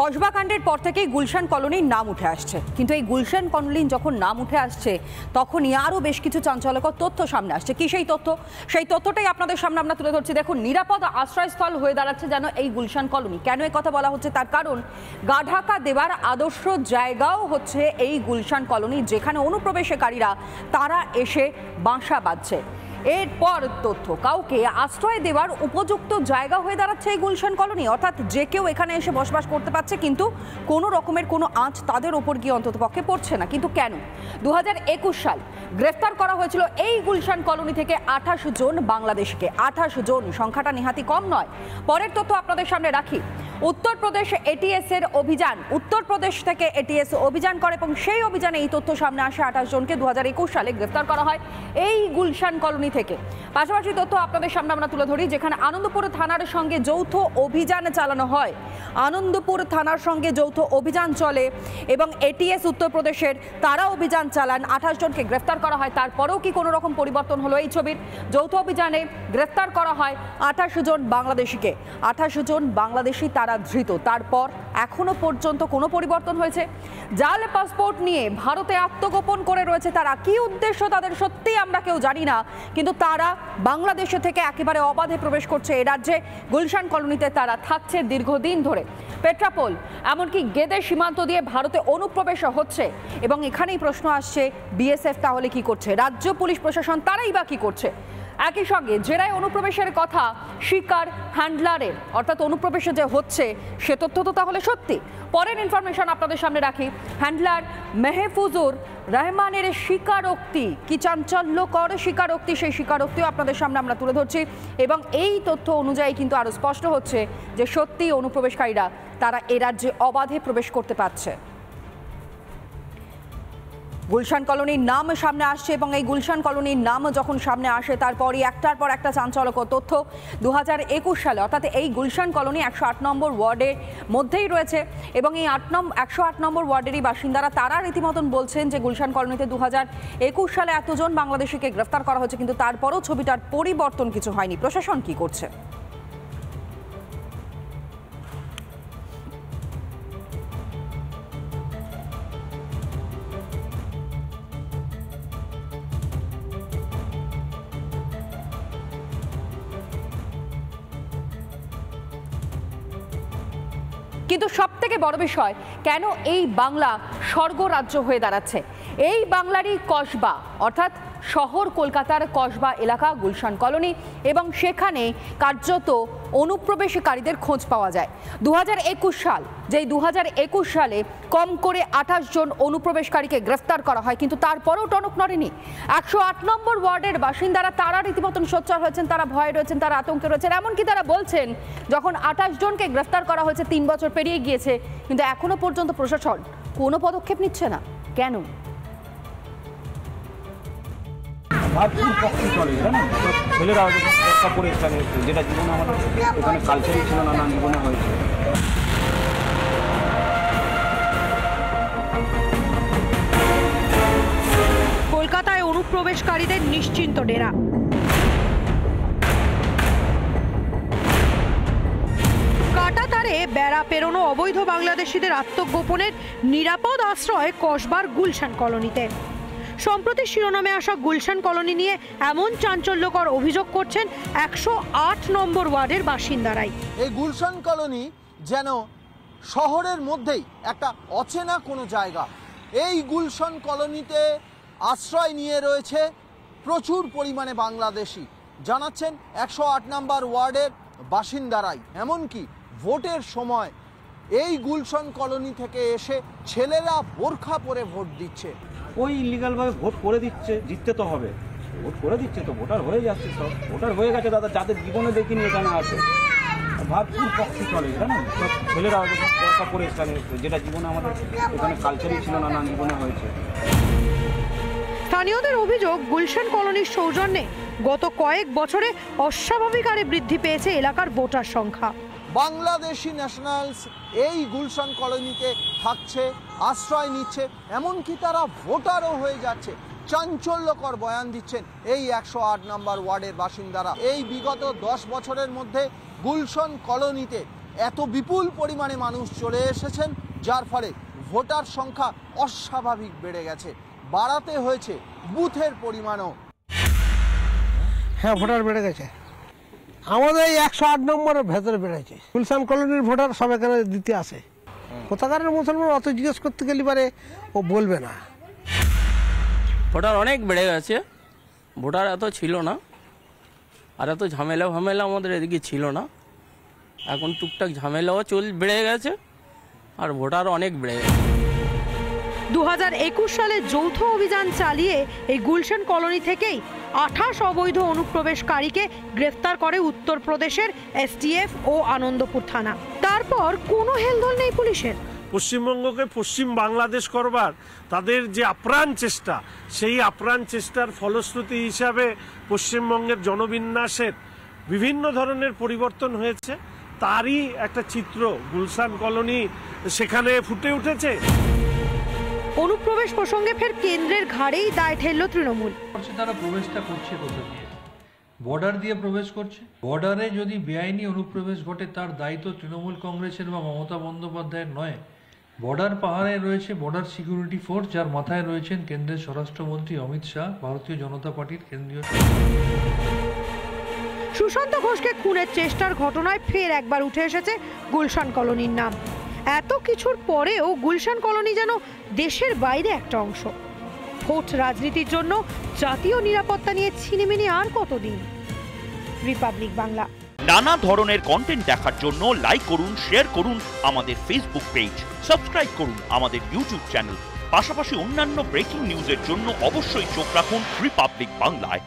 কসবা কাণ্ডের পর থেকেই গুলশান কলোনির নাম উঠে আসছে, কিন্তু এই গুলশান কলোনির যখন নাম উঠে আসছে তখনই আরও বেশ কিছু চাঞ্চল্যকর তথ্য সামনে আসছে। কি সেই তথ্য? সেই তথ্যটাই আপনাদের সামনে আমরা তুলে ধরছি। দেখুন, নিরাপদ আশ্রয়স্থল হয়ে দাঁড়াচ্ছে যেন এই গুলশান কলোনি। কেন এই কথা বলা হচ্ছে? তার কারণ গা ঢাকা দেবার আদর্শ জায়গাও হচ্ছে এই গুলশান কলোনি, যেখানে অনুপ্রবেশকারীরা তারা এসে বাসা বাঁধছে। এরপর তথ্য, কাউকে আশ্রয় দেওয়ার উপযুক্ত জায়গা হয়ে দাঁড়াচ্ছে এই গুলশান কলোনি। অর্থাৎ যে কেউ এখানে এসে বসবাস করতে পারছে, কিন্তু কোনো রকমের কোনো আঁচ তাদের ওপর গিয়ে অন্ততপক্ষে পড়ছে না। কিন্তু কেন? 2021 সাল গ্রেফতার করা হয়েছিল এই গুলশান কলোনি থেকে 28 জন বাংলাদেশিকে। 28 জন, সংখ্যাটা নেহাতি কম নয়। পরের তথ্য আপনাদের সামনে রাখি। উত্তরপ্রদেশ এটিএস এর অভিযান, উত্তরপ্রদেশ থেকে এটিএস অভিযান করে এবং সেই অভিযানে এই তথ্য সামনে আসে 28 জনকে 2021 সালে গ্রেফতার করা হয় এই গুলশান কলোনি থেকে। পাশাপাশি তথ্য আপনাদের সামনে আমরা তুলে ধরি, যেখানে আনন্দপুর থানার সঙ্গে যৌথ অভিযান চালানো হয়। আনন্দপুর থানার সঙ্গে যৌথ অভিযান চলে এবং এটিএস উত্তরপ্রদেশের তারা অভিযান চালান। 28 জনকে গ্রেফতার করা হয়। তারপরেও কি কোনো রকম পরিবর্তন হলো এই ছবির? যৌথ অভিযানে গ্রেফতার করা হয় 28 জন বাংলাদেশিকে। 28 জন বাংলাদেশি তারা ধৃত। তারপর এখনো পর্যন্ত কোনো পরিবর্তন হয়েছে? জাল পাসপোর্ট নিয়ে ভারতে আত্মগোপন করে রয়েছে তারা। কি উদ্দেশ্য তাদের সত্যি আমরা কেউ জানি না, কিন্তু তারা বাংলাদেশে থেকে একেবারে অবাধে প্রবেশ করছে এ রাজ্যে। গুলশান কলোনিতে তারা থাকছে দীর্ঘদিন ধরে। পেট্রাপোল, এমনকি গেদে সীমান্ত দিয়ে ভারতে অনুপ্রবেশ হচ্ছে এবং এখানেই প্রশ্ন আসছে, বিএসএফ তাহলে কি করছে? রাজ্য পুলিশ প্রশাসন তারাই বা কি করছে? একই সঙ্গে জেরায় অনুপ্রবেশের কথা শিকার হ্যান্ডলারের, অর্থাৎ অনুপ্রবেশে যে হচ্ছে সে তথ্য তো তাহলে সত্যি? পরের ইনফরমেশন আপনাদের সামনে রাখি। হ্যান্ডলার মেহফুজুর রহমানের স্বীকারোক্তি, কি চাঞ্চল্যকর স্বীকারোক্তি, সেই স্বীকারোক্তিও আপনাদের সামনে আমরা তুলে ধরছি এবং এই তথ্য অনুযায়ী কিন্তু আরও স্পষ্ট হচ্ছে যে সত্যি অনুপ্রবেশকারীরা তারা এ রাজ্যে অবাধে প্রবেশ করতে পারছে। গুলশান কলোনির নাম সামনে আসছে এবং এই গুলশান কলোনির নাম যখন সামনে আসে তারপরই একটার পর একটা চাঞ্চল্যকর তথ্য। 2021 সালে, অর্থাৎ এই গুলশান কলোনি 108 নম্বর ওয়ার্ডের মধ্যেই রয়েছে এবং এই 108 নম্বর ওয়ার্ডেরই বাসিন্দারা তারা রীতিমতন বলছেন যে গুলশান কলোনিতে 2021 সালে এতজন বাংলাদেশিকে গ্রেফতার করা হয়েছে, কিন্তু তারপরও ছবিটার পরিবর্তন কিছু হয়নি। প্রশাসন কি করছে? কিন্তু সব থেকে বড় বিষয়, কেন এই বাংলা স্বর্গরাজ্য হয়ে দাঁড়াচ্ছে? এই বাংলারই কসবা, অর্থাৎ শহর কলকাতার কসবা এলাকা গুলশান কলোনি, এবং সেখানে কার্যত অনুপ্রবেশকারীদের খোঁজ পাওয়া যায়। 2021 সাল, যেই 2021 সালে কম করে 28 জন অনুপ্রবেশকারীকে গ্রেফতার করা হয়, কিন্তু তারপরেও টনক নড়েনি। 108 নম্বর ওয়ার্ডের বাসিন্দারা তারা রীতিমতন সোচ্চার হয়েছেন, তারা ভয়ে রয়েছেন, তারা আতঙ্কে রয়েছেন। এমনকি তারা বলছেন, যখন 28 জনকে গ্রেফতার করা হয়েছে 3 বছর পেরিয়ে গিয়েছে, কিন্তু এখনো পর্যন্ত প্রশাসন কোনো পদক্ষেপ নিচ্ছে না। কেন? ছেলেরা পরে এখানে, যেটা জীবনে আমাদের এখানে কালচারই ছিল না, নানা জীবনে হয়েছে। কলকাতায় অনুপ্রবেশকারীদের নিশ্চিন্ত ডেরা। কাঁটাতারে বেড়া পেরোনো অবৈধ বাংলাদেশিদের আত্মগোপনের নিরাপদ আশ্রয় কসবার গুলশান কলোনিতে। সম্প্রতি শিরোনামে আসা গুলশান কলোনি নিয়ে এমন চাঞ্চল্যকর অভিযোগ করছেন 108 নম্বর ওয়ার্ডের বাসিন্দারাই। এই গুলশান কলোনি যেন শহরের মধ্যেই একটা অচেনা কোনো জায়গা। এই গুলশান কলোনিতে আশ্রয় নিয়ে রয়েছে প্রচুর পরিমাণে বাংলাদেশি, জানাচ্ছেন 108 নম্বর ওয়ার্ডের বাসিন্দারাই। এমনকি ভোটের সময় এই গুলশান কলোনি থেকে এসে ছেলেরা বোরখা পরে ভোট দিচ্ছে। ওই ইলিগালভাবে ভোট করে দিচ্ছে, জিততে তো হবে, ভোট করে দিচ্ছে তো, ভোটার হয়ে যাচ্ছে, সব ভোটার হয়ে গেছে দাদা, যাদের জীবনে দেখিনি এখানে আছে। ভারতপুর পক্ষে চলে, জানেন, সব ছেলেরা দরকার পরে এখানে, যেটা জীবনে আমাদের এখানে কালচারই ছিল না, নানা জীবনে হয়েছে। স্থানীয়দের অভিযোগ, গুলশান কলোনির সৌজন্যে গত কয়েক বছরে অস্বাভাবিক হারে বৃদ্ধি পেয়েছে এলাকার ভোটার সংখ্যা। বাংলাদেশি ন্যাশনালস এই গুলশান কলোনিতে থাকছে, আশ্রয় নিচ্ছে, এমনকি তারা ভোটারও হয়ে যাচ্ছে। চাঞ্চল্যকর বয়ান দিচ্ছেন এই 108 নম্বর ওয়ার্ডের বাসিন্দারা। এই বিগত 10 বছরের মধ্যে গুলশান কলোনিতে এত বিপুল পরিমাণে মানুষ চলে এসেছেন, যার ফলে ভোটার সংখ্যা অস্বাভাবিক বেড়ে গেছে। বাড়াতে হয়েছে বুথের পরিমাণও। হ্যাঁ, ভোটার বেড়ে গেছে। আমাদের এই 108 নম্বরের ভেতরে বেড়েছে। গুলশান কলোনির ভোটার সব এখানে দিতে আসে। কোথাকারের মুসলমান অত জিজ্ঞেস করতে গেলে পারে ও বলবে না। ভোটার অনেক বেড়ে গেছে। ভোটার এত ছিল না, আর এত ঝামেলা আমাদের এদিকে ছিল না। এখন টুকটাক ঝামেলাও বেড়ে গেছে, আর ভোটার অনেক বেড়ে গেছে। 2021 সালে যৌথ অভিযান চালিয়ে এই গুলশান কলোনি থেকেই 28 অবৈধ অনুপ্রবেশকারীকে গ্রেফতার করে উত্তরপ্রদেশের এসটিএফ ও আনন্দপুর থানা। তারপর কোনো হেলদোল নেই পুলিশের। পশ্চিমবঙ্গকে পশ্চিম বাংলাদেশ করবার তাদের যে আপ্রাণ চেষ্টা, সেই আপ্রাণ চেষ্টার ফলশ্রুতি হিসাবে পশ্চিমবঙ্গের জনবিন্যাসের বিভিন্ন ধরনের পরিবর্তন হয়েছে। তারই একটা চিত্র গুলশান কলোনি সেখানে ফুটে উঠেছে। অনুপ্রবেশ প্রসঙ্গে ফের কেন্দ্রের ঘাড়েই দায় ঠেলল তৃণমূল। তারা প্রবেশটা করছে কোথা দিয়ে? বর্ডার দিয়ে প্রবেশ করছে। বর্ডারে যদি বেআইনি অনুপ্রবেশ ঘটে তার দায়িত্ব তৃণমূল কংগ্রেসের বা মমতা বন্দ্যোপাধ্যায়ের নয়। বর্ডার পাহাড়ে রয়েছে বর্ডার সিকিউরিটি ফোর্স, যার মাথায় রয়েছেন কেন্দ্রের স্বরাষ্ট্রমন্ত্রী অমিত শাহ, ভারতীয় জনতা পার্টির কেন্দ্রীয়। সুশান্ত ঘোষকে খুনের চেষ্টার ঘটনায় ফের একবার উঠে এসেছে গুলশান কলোনির নাম। এত কিছুর পরেও গুলশান কলোনি যেন দেশের বাইরে একটা অংশ। ভোট রাজনীতির জন্য জাতীয় নিরাপত্তা নিয়ে ছিনিমিনি আর কতদিন? রিপাবলিক বাংলা। নানা ধরনের কন্টেন্ট দেখার জন্য লাইক করুন, শেয়ার করুন আমাদের ফেসবুক পেজ, সাবস্ক্রাইব করুন আমাদের ইউটিউব চ্যানেল। পাশাপাশি অন্যান্য ব্রেকিং নিউজের জন্য অবশ্যই চোখ রাখুন রিপাবলিক বাংলায়।